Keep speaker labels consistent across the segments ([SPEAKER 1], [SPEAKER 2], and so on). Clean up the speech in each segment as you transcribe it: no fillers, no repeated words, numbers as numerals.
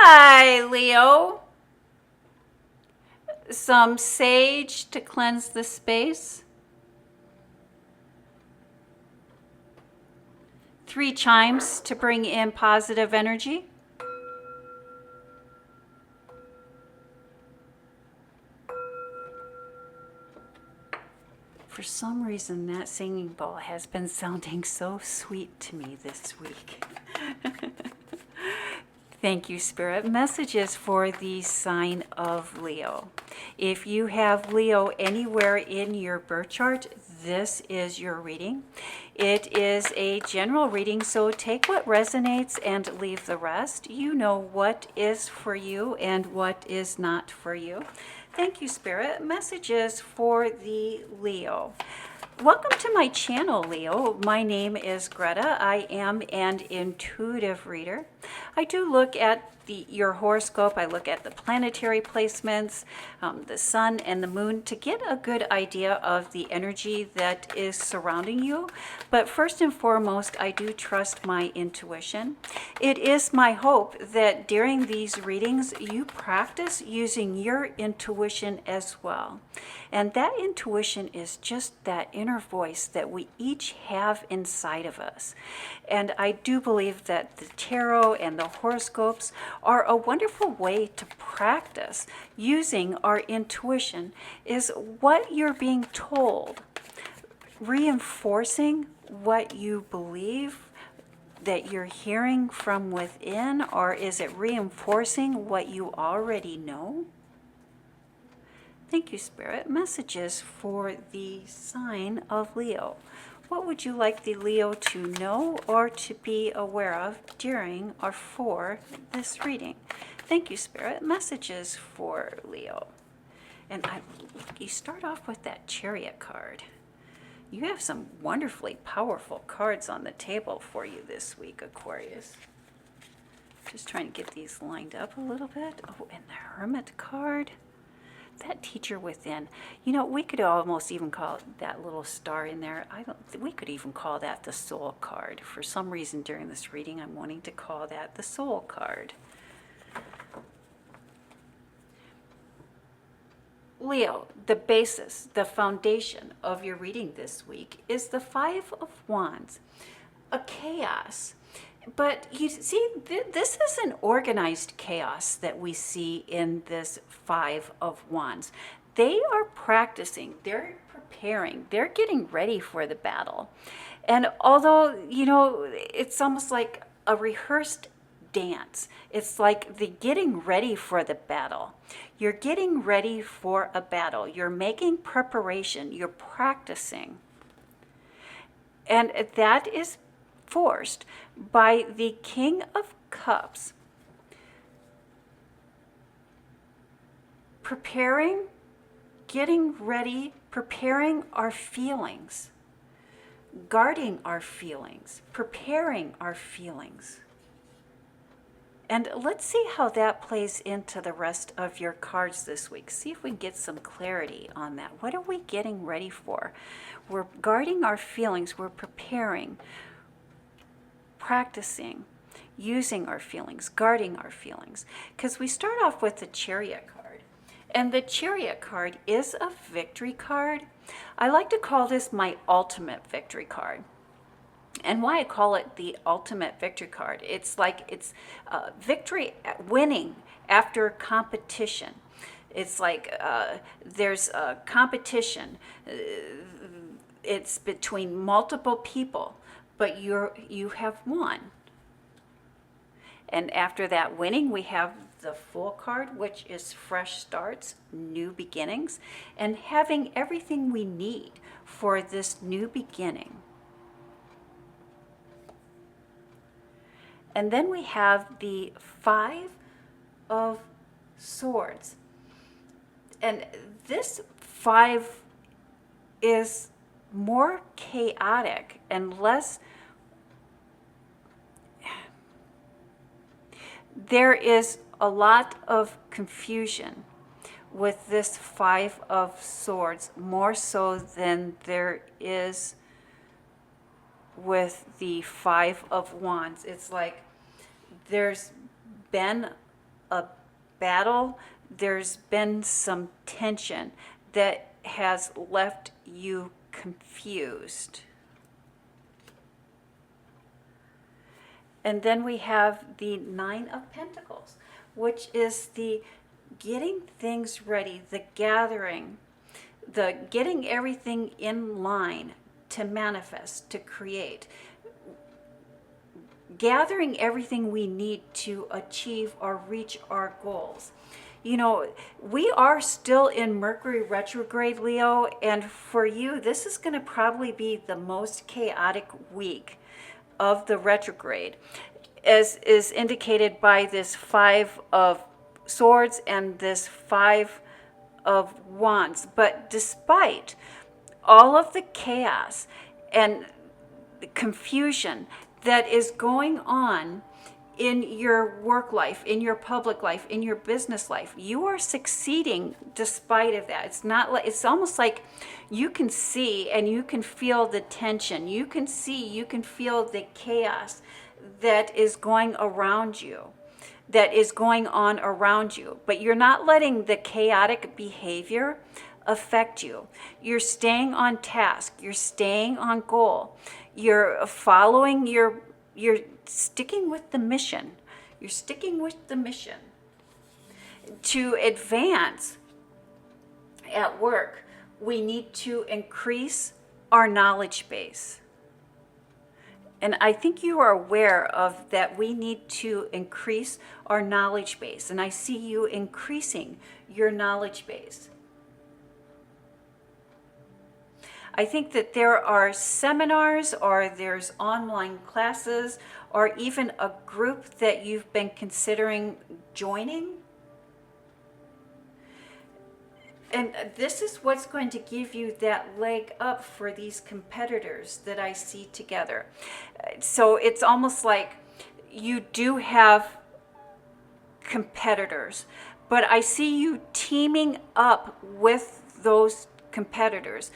[SPEAKER 1] Hi, Leo. Some sage to cleanse the space. 3 chimes to bring in positive energy. For some reason, that singing bowl has been sounding so sweet to me this week. Thank you, Spirit. Messages for the sign of Leo. If you have Leo anywhere in your birth chart, this is your reading. It is a general reading, so take what resonates and leave the rest. You know what is for you and what is not for you. Thank you, Spirit. Messages for the Leo. Welcome to my channel, Leo. My name is Greta. I am an intuitive reader. I do look at your horoscope. I look at the planetary placements, the sun and the moon, to get a good idea of the energy that is surrounding you. But first and foremost, I do trust my intuition. It is my hope that during these readings, you practice using your intuition as well. And that intuition is just that inner voice that we each have inside of us. And I do believe that the tarot and the horoscopes are a wonderful way to practice using our intuition. Is what you're being told reinforcing what you believe that you're hearing from within, or is it reinforcing what you already know? Thank you, Spirit. Messages for the sign of Leo. What would you like the Leo to know or to be aware of during or for this reading? Thank you, Spirit. Messages for Leo. And you start off with that Chariot card. You have some wonderfully powerful cards on the table for you this week, Aquarius. Just trying to get these lined up a little bit. Oh, and the Hermit card. That teacher within, we could almost even call that little star in there. We could even call that the soul card. For some reason during this reading, I'm wanting to call that the soul card. Leo, the basis, the foundation of your reading this week is the Five of Wands, a chaos. But you see, this is an organized chaos that we see in this Five of Wands. They are practicing, they're preparing, they're getting ready for the battle. And although, it's almost like a rehearsed dance, it's like the getting ready for the battle. You're getting ready for a battle. You're making preparation, you're practicing. And that is forced by the King of Cups. Preparing, getting ready, preparing our feelings, guarding our feelings, preparing our feelings. And let's see how that plays into the rest of your cards this week. See if we can get some clarity on that. What are we getting ready for? We're guarding our feelings, we're preparing, practicing, using our feelings, guarding our feelings. Because we start off with the Chariot card. And the Chariot card is a victory card. I like to call this my ultimate victory card. And why I call it the ultimate victory card, it's victory, winning after competition. It's like there's a competition. It's between multiple people, but you have won. And after that winning, we have the Fool card, which is fresh starts, new beginnings, and having everything we need for this new beginning. And then we have the Five of Swords. And this five is more chaotic and less. There is a lot of confusion with this Five of Swords, more so than there is with the Five of Wands. It's like there's been a battle. There's been some tension that has left you confused. And then we have the Nine of Pentacles, which is the getting things ready, the gathering, the getting everything in line to manifest, to create, gathering everything we need to achieve or reach our goals. You know, we are still in Mercury retrograde, Leo, and for you, this is going to probably be the most chaotic week of the retrograde, as is indicated by this Five of Swords and this Five of Wands. But despite all of the chaos and confusion that is going on in your work life, in your public life, in your business life, you are succeeding despite of that. It's not like, it's almost like you can see and you can feel the tension. You can see, you can feel the chaos that is going around you, that is going on around you, but you're not letting the chaotic behavior affect you. You're staying on task. You're staying on goal. You're following you're sticking with the mission. You're sticking with the mission. To advance at work, we need to increase our knowledge base. And I think you are aware of that we need to increase our knowledge base. And I see you increasing your knowledge base. I think that there are seminars or there's online classes or even a group that you've been considering joining. And this is what's going to give you that leg up for these competitors that I see together. So it's almost like you do have competitors, but I see you teaming up with those competitors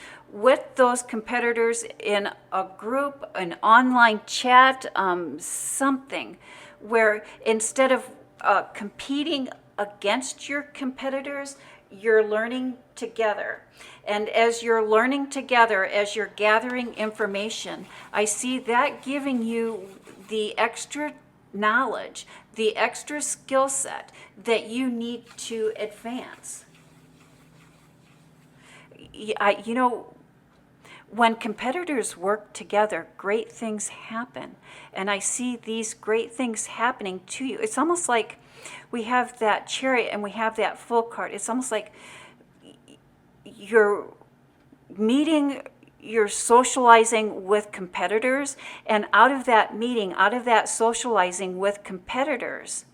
[SPEAKER 1] in a group, an online chat, something where instead of competing against your competitors, you're learning together. And as you're learning together, as you're gathering information, I see that giving you the extra knowledge, the extra skill set that you need to advance. You know, when competitors work together, great things happen. And I see these great things happening to you. It's almost like we have that Chariot and we have that Fool card. It's almost like you're meeting, you're socializing with competitors, and out of that meeting, out of that socializing with competitors,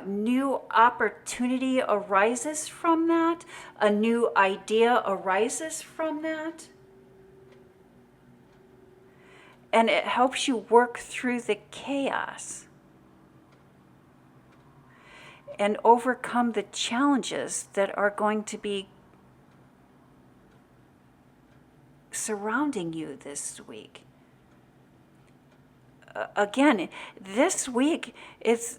[SPEAKER 1] new opportunity arises from that. A new idea arises from that. And it helps you work through the chaos and overcome the challenges that are going to be surrounding you this week. Again, this week, it's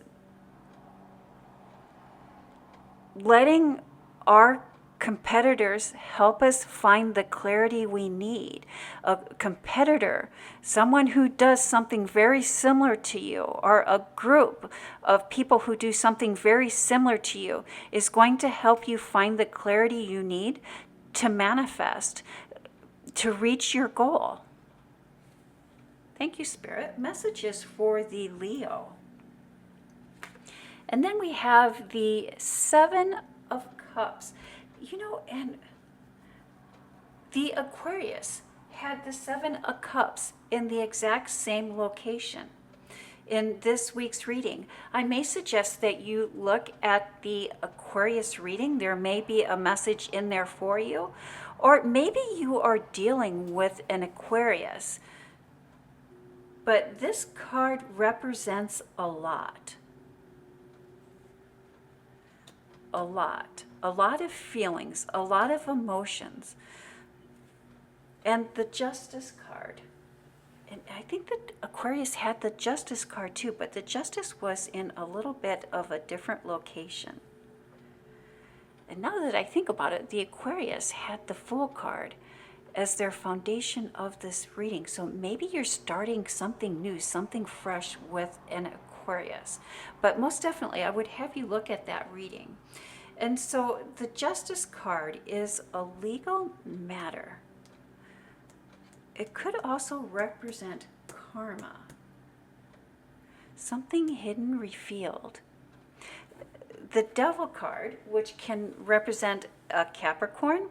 [SPEAKER 1] letting our competitors help us find the clarity we need. A competitor, someone who does something very similar to you, or a group of people who do something very similar to you, is going to help you find the clarity you need to manifest, to reach your goal. Thank you, Spirit. Messages for the Leo. And then we have the Seven of Cups. You know, and the Aquarius had the Seven of Cups in the exact same location in this week's reading. I may suggest that you look at the Aquarius reading. There may be a message in there for you. Or maybe you are dealing with an Aquarius. But this card represents a lot. A lot of feelings, a lot of emotions. And the Justice card. And I think that Aquarius had the Justice card too, but the Justice was in a little bit of a different location. And now that I think about it, the Aquarius had the Fool card as their foundation of this reading. So maybe you're starting something new, something fresh with an Aquarius. But most definitely, I would have you look at that reading. And so the Justice card is a legal matter. It could also represent karma, something hidden, revealed. The Devil card, which can represent a Capricorn,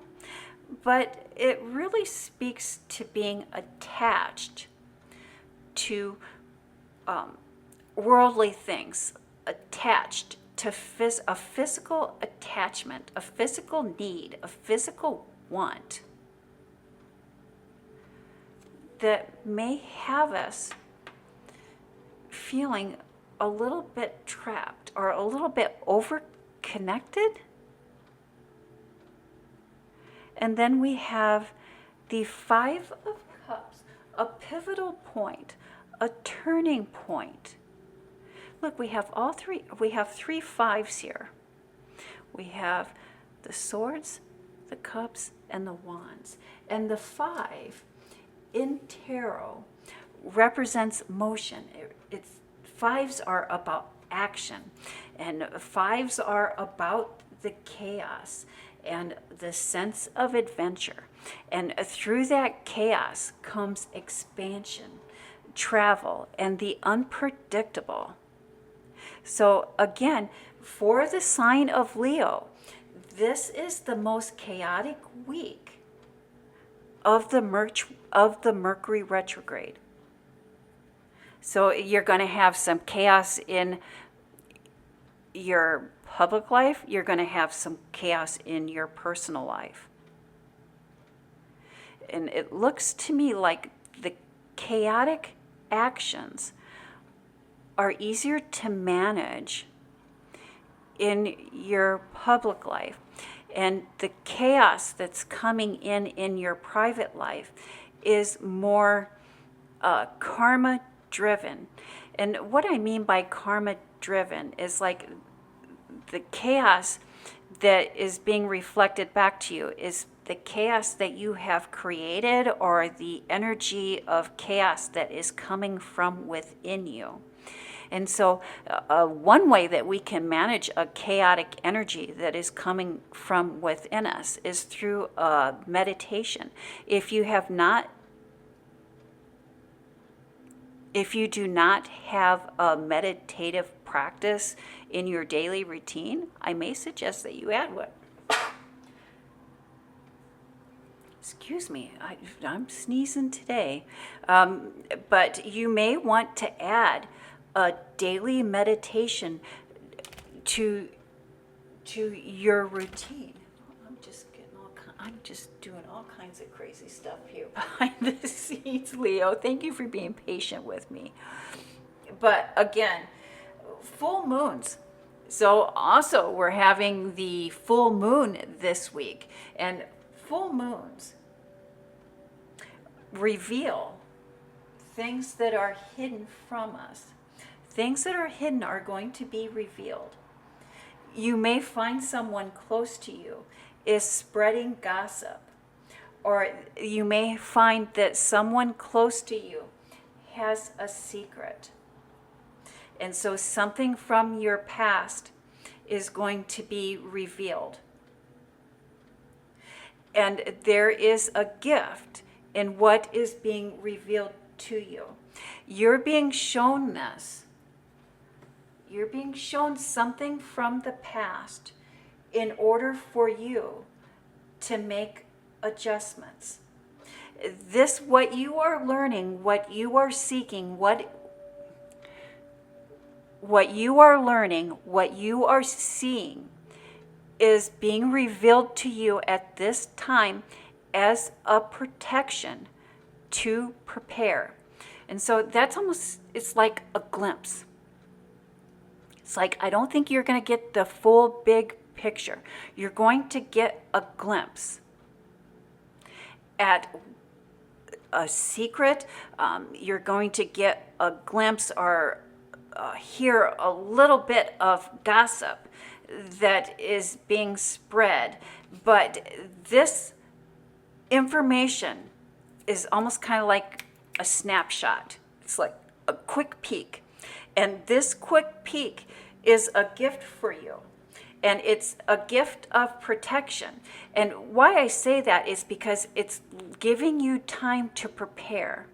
[SPEAKER 1] but it really speaks to being attached to worldly things, attached to a physical attachment, a physical need, a physical want that may have us feeling a little bit trapped or a little bit over-connected. And then we have the Five of Cups, a pivotal point, a turning point. Look, we have three fives here. We have the swords, the cups, and the wands. And the five in tarot represents motion. Fives are about action, and fives are about the chaos and the sense of adventure. And through that chaos comes expansion, travel, and the unpredictable. So again, for the sign of Leo, this is the most chaotic week of the Mercury retrograde. So you're going to have some chaos in your public life. You're going to have some chaos in your personal life. And it looks to me like the chaotic actions are easier to manage in your public life. And the chaos that's coming in your private life is more karma driven. And what I mean by karma driven is like the chaos that is being reflected back to you is the chaos that you have created, or the energy of chaos that is coming from within you. And so one way that we can manage a chaotic energy that is coming from within us is through meditation. If you do not have a meditative practice in your daily routine, I may suggest that you add one. Excuse me, I'm sneezing today. But you may want to add a daily meditation to your routine. I'm just doing all kinds of crazy stuff here behind the scenes, Leo. Thank you for being patient with me. But again, full moons. So also we're having the full moon this week, and full moons reveal things that are hidden from us. Things that are hidden are going to be revealed. You may find someone close to you is spreading gossip, or you may find that someone close to you has a secret. And so something from your past is going to be revealed. And there is a gift in what is being revealed to you. You're being shown this. You're being shown something from the past in order for you to make adjustments. This, what you are learning, what you are seeking, what you are learning, what you are seeing is being revealed to you at this time as a protection to prepare. And so that's almost, it's like a glimpse. It's like, I don't think you're going to get the full big picture. You're going to get a glimpse at a secret. You're going to get a glimpse or hear a little bit of gossip that is being spread. But this information is almost kind of like a snapshot. It's like a quick peek. And this quick peek is a gift for you. And it's a gift of protection. And why I say that is because it's giving you time to prepare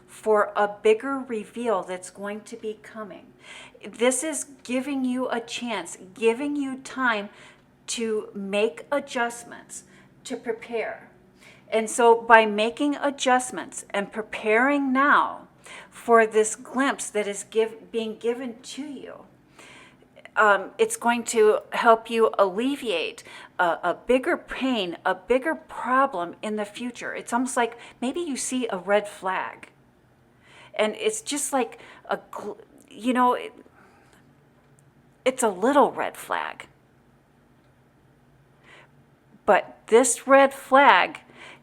[SPEAKER 1] for a bigger reveal that's going to be coming. This is giving you a chance, giving you time to make adjustments, to prepare. And so by making adjustments and preparing now for this glimpse that is being given to you, it's going to help you alleviate a bigger pain, a bigger problem in the future. It's almost like maybe you see a red flag. And it's just like, it's a little red flag. But this red flag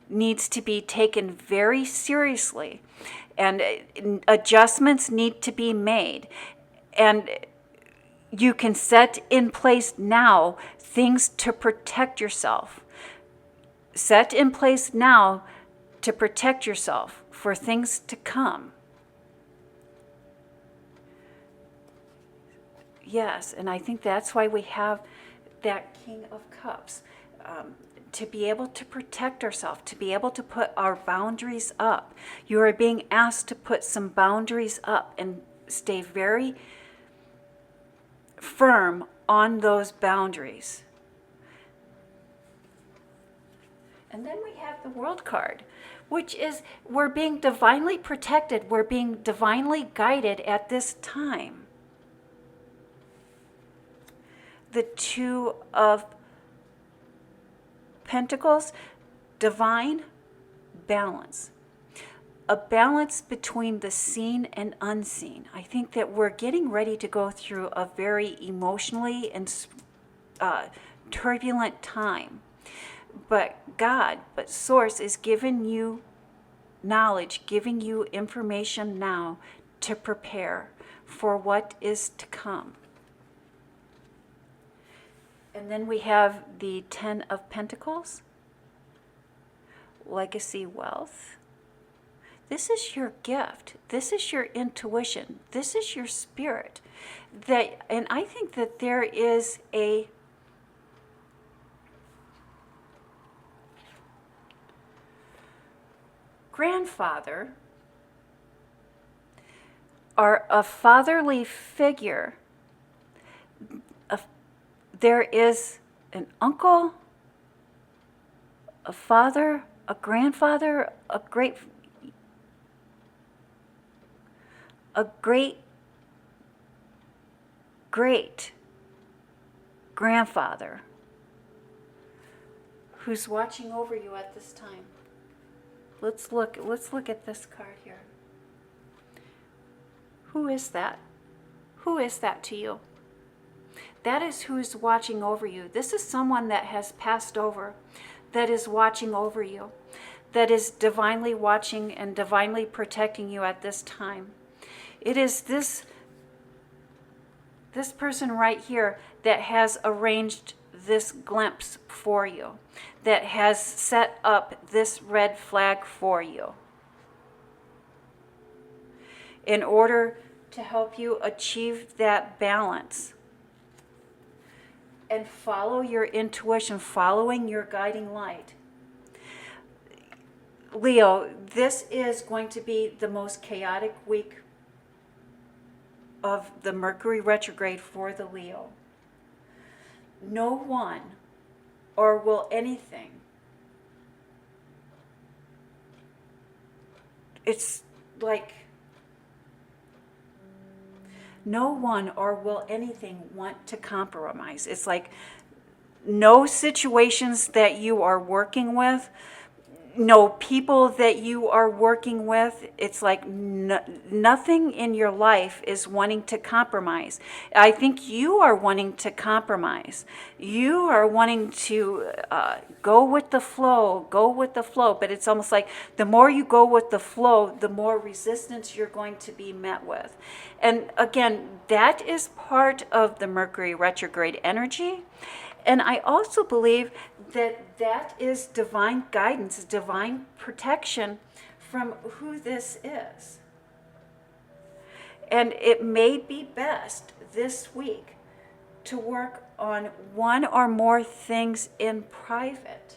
[SPEAKER 1] needs to be taken very seriously. And adjustments need to be made. And you can set in place now things to protect yourself. Set in place now to protect yourself for things to come. Yes, and I think that's why we have that King of Cups, to be able to protect ourselves, to be able to put our boundaries up. You are being asked to put some boundaries up and stay very firm on those boundaries. And then we have the World card, which is we're being divinely protected, we're being divinely guided at this time. The Two of Pentacles, divine balance. A balance between the seen and unseen. I think that we're getting ready to go through a very emotionally and turbulent time. But God, Source is giving you knowledge, giving you information now to prepare for what is to come. And then we have the Ten of Pentacles, legacy wealth. This is your gift. This is your intuition. This is your spirit. And I think that there is a grandfather or a fatherly figure. There is an uncle, a father, a grandfather, a great grandfather who's watching over you at this time. Let's look at this card here. Who is that? Who is that to you? That is who is watching over you. This is someone that has passed over, that is watching over you, that is divinely watching and divinely protecting you at this time. It is this person right here that has arranged this glimpse for you, that has set up this red flag for you in order to help you achieve that balance and follow your intuition, following your guiding light. Leo, this is going to be the most chaotic week of the Mercury retrograde for the Leo. No one or will anything. It's like no one or will anything want to compromise. It's like no situations that you are working with, people that you are working with, it's like nothing in your life is wanting to compromise. I think you are wanting to compromise. You are wanting to go with the flow, but it's almost like the more you go with the flow, the more resistance you're going to be met with. And again, that is part of the Mercury retrograde energy. And I also believe that that is divine guidance, divine protection from who this is. And it may be best this week to work on one or more things in private.